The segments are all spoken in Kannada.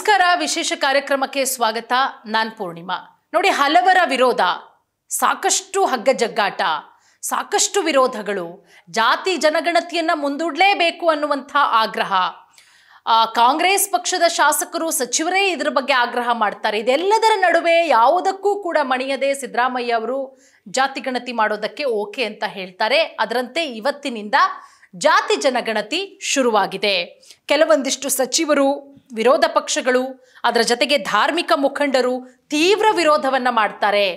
ನಮಸ್ಕಾರ ವಿಶೇಷ ಕಾರ್ಯಕ್ರಮಕ್ಕೆ ಸ್ವಾಗತ ನಾನು ಪೂರ್ಣಿಮಾ ನೋಡಿ ಹಲವರ ವಿರೋಧ ಸಾಕಷ್ಟು ಹಗ್ಗಜಗ್ಗಾಟ ಸಾಕಷ್ಟು ವಿರೋಧಗಳು ಜಾತಿ ಜನಗಣತಿಯನ್ನ ಮುಂದೂಡಲೇಬೇಕು ಅನ್ನುವಂತ ಆಗ್ರಹ ಕಾಂಗ್ರೆಸ್ ಪಕ್ಷದ ಶಾಸಕರು ಸಚಿವರೇ ಇದರ ಬಗ್ಗೆ ಆಗ್ರಹ ಮಾಡ್ತಾರೆ ಇದೆಲ್ಲದರ ನಡುವೆ ಯಾವುದಕ್ಕೂ ಕೂಡ ಮಣಿಯದೆ ಸಿದ್ದರಾಮಯ್ಯ ಅವರು ಜಾತಿ ಗಣತಿ ಮಾಡೋದಕ್ಕೆ ಓಕೆ ಅಂತ ಹೇಳ್ತಾರೆ ಅದರಂತೆ ಇವತ್ತಿನಿಂದ ಜಾತಿ ಜನಗಣತಿ ಶುರುವಾಗಿದೆ ಕೆಲವೊಂದಿಷ್ಟು ಸಚಿವರು ವಿರೋಧ ಪಕ್ಷಗಳು ಅದರ ಜೊತೆಗೆ ಧಾರ್ಮಿಕ ಮುಖಂಡರು ತೀವ್ರ ವಿರೋಧವನ್ನ ಮಾಡ್ತಾರೆ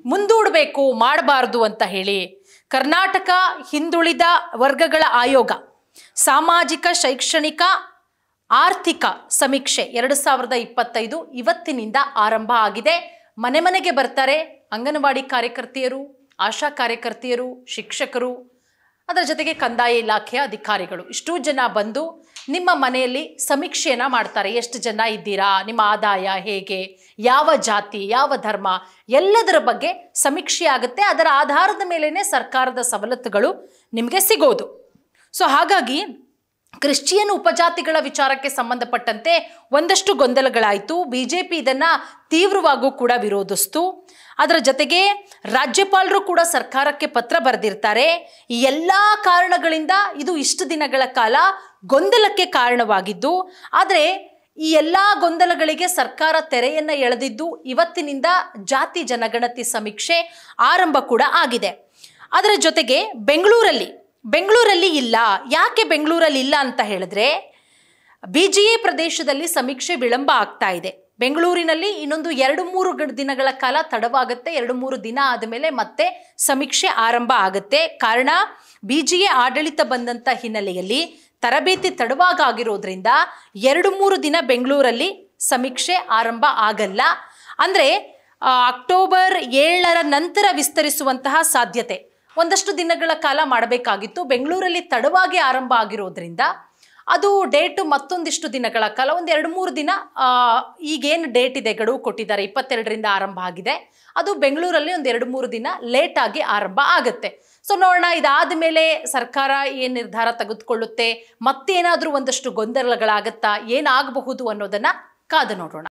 ಮುಂದೂಡಬೇಕು ಮಾಡಬಾರದು ಅಂತ ಹೇಳಿ ಕರ್ನಾಟಕ ಹಿಂದುಳಿದ ವರ್ಗಗಳ ಆಯೋಗ ಸಾಮಾಜಿಕ ಶೈಕ್ಷಣಿಕ ಆರ್ಥಿಕ ಸಮೀಕ್ಷೆ 2025 ಇವತ್ತಿನಿಂದ ಆರಂಭ ಆಗಿದೆ ಮನೆ ಮನೆಗೆ ಬರ್ತಾರೆ ಅಂಗನವಾಡಿ ಕಾರ್ಯಕರ್ತೆಯರು ಆಶಾ ಕಾರ್ಯಕರ್ತೆಯರು ಶಿಕ್ಷಕರು ಅದರ ಜೊತೆಗೆ ಕಂದಾಯ ಇಲಾಖೆಯ ಅಧಿಕಾರಿಗಳು ಇಷ್ಟು ಜನ ಬಂದು ನಿಮ್ಮ ಮನೆಯಲ್ಲಿ ಸಮೀಕ್ಷೆಯನ್ನ ಮಾಡ್ತಾರೆ ಎಷ್ಟು ಜನ ಇದ್ದೀರಾ ನಿಮ್ಮ ಆದಾಯ ಹೇಗೆ ಯಾವ ಜಾತಿ ಯಾವ ಧರ್ಮ ಎಲ್ಲದರ ಬಗ್ಗೆ ಸಮೀಕ್ಷೆ ಆಗುತ್ತೆ ಅದರ ಆಧಾರದ ಮೇಲೆನೇ ಸರ್ಕಾರದ ಸವಲತ್ತುಗಳು ನಿಮಗೆ ಸಿಗೋದು ಸೊ ಹಾಗಾಗಿ ಕ್ರಿಶ್ಚಿಯನ್ ಉಪಜಾತಿಗಳ ವಿಚಾರಕ್ಕೆ ಸಂಬಂಧಪಟ್ಟಂತೆ ಒಂದಷ್ಟು ಗೊಂದಲಗಳಾಯಿತು ಬಿಜೆಪಿ ಇದನ್ನ ತೀವ್ರವಾಗೂ ಕೂಡ ವಿರೋಧಿಸ್ತು ಅದರ ಜೊತೆಗೆ ರಾಜ್ಯಪಾಲರು ಕೂಡ ಸರ್ಕಾರಕ್ಕೆ ಪತ್ರ ಬರೆದಿರ್ತಾರೆ ಈ ಎಲ್ಲ ಕಾರಣಗಳಿಂದ ಇದು ಇಷ್ಟು ದಿನಗಳ ಕಾಲ ಗೊಂದಲಕ್ಕೆ ಕಾರಣವಾಗಿದ್ದು ಆದರೆ ಈ ಎಲ್ಲ ಗೊಂದಲಗಳಿಗೆ ಸರ್ಕಾರ ತೆರೆಯನ್ನ ಎಳೆದಿದ್ದು ಇವತ್ತಿನಿಂದ ಜಾತಿ ಜನಗಣತಿ ಸಮೀಕ್ಷೆ ಆರಂಭ ಕೂಡ ಆಗಿದೆ ಅದರ ಜೊತೆಗೆ ಬೆಂಗಳೂರಲ್ಲಿ ಇಲ್ಲ ಯಾಕೆ ಬೆಂಗಳೂರಲ್ಲಿ ಇಲ್ಲ ಅಂತ ಹೇಳಿದ್ರೆ ಬಿಜಿಎ ಪ್ರದೇಶದಲ್ಲಿ ಸಮೀಕ್ಷೆ ವಿಳಂಬ ಆಗ್ತಾ ಇದೆ ಬೆಂಗಳೂರಿನಲ್ಲಿ ಇನ್ನೊಂದು 2-3 ದಿನಗಳ ಕಾಲ ತಡವಾಗುತ್ತೆ 2-3 ದಿನ ಆದಮೇಲೆ ಮತ್ತೆ ಸಮೀಕ್ಷೆ ಆರಂಭ ಆಗುತ್ತೆ ಕಾರಣ ಬಿಜಿಎ ಆಡಳಿತ ಬಂದಂತ ಹಿನ್ನೆಲೆಯಲ್ಲಿ ತರಬೇತಿ ತಡವಾಗಿರೋದ್ರಿಂದ 2-3 ದಿನ ಬೆಂಗಳೂರಲ್ಲಿ ಸಮೀಕ್ಷೆ ಆರಂಭ ಆಗಲ್ಲ ಅಂದ್ರೆ ಅಕ್ಟೋಬರ್ 7ರ ನಂತರ ವಿಸ್ತರಿಸುವಂತಹ ಸಾಧ್ಯತೆ ಒಂದಷ್ಟು ದಿನಗಳ ಕಾಲ ಮಾಡಬೇಕಾಗಿತ್ತು ಬೆಂಗಳೂರಲ್ಲಿ ತಡವಾಗಿ ಆರಂಭ ಆಗಿರೋದ್ರಿಂದ ಅದು ಡೇಟ್ ಮತ್ತೊಂದಿಷ್ಟು ದಿನಗಳ ಕಾಲ ಒಂದು 2-3 ದಿನ ಈಗೇನು ಡೇಟ್ ಇದೆ ಗಡುವು ಕೊಟ್ಟಿದ್ದಾರೆ 22ರಿಂದ ಆರಂಭ ಆಗಿದೆ ಅದು ಬೆಂಗಳೂರಲ್ಲಿ ಒಂದು 2-3 ದಿನ ಲೇಟ್ ಆಗಿ ಆರಂಭ ಆಗುತ್ತೆ ಸೊ ನೋಡೋಣ ಇದಾದ ಮೇಲೆ ಸರ್ಕಾರ ಏನು ನಿರ್ಧಾರ ತೆಗೆದುಕೊಳ್ಳುತ್ತೆ ಮತ್ತೇನಾದರೂ ಒಂದಷ್ಟು ಗೊಂದಲಗಳಾಗತ್ತಾ ಏನಾಗಬಹುದು ಅನ್ನೋದನ್ನ ಕಾದು ನೋಡೋಣ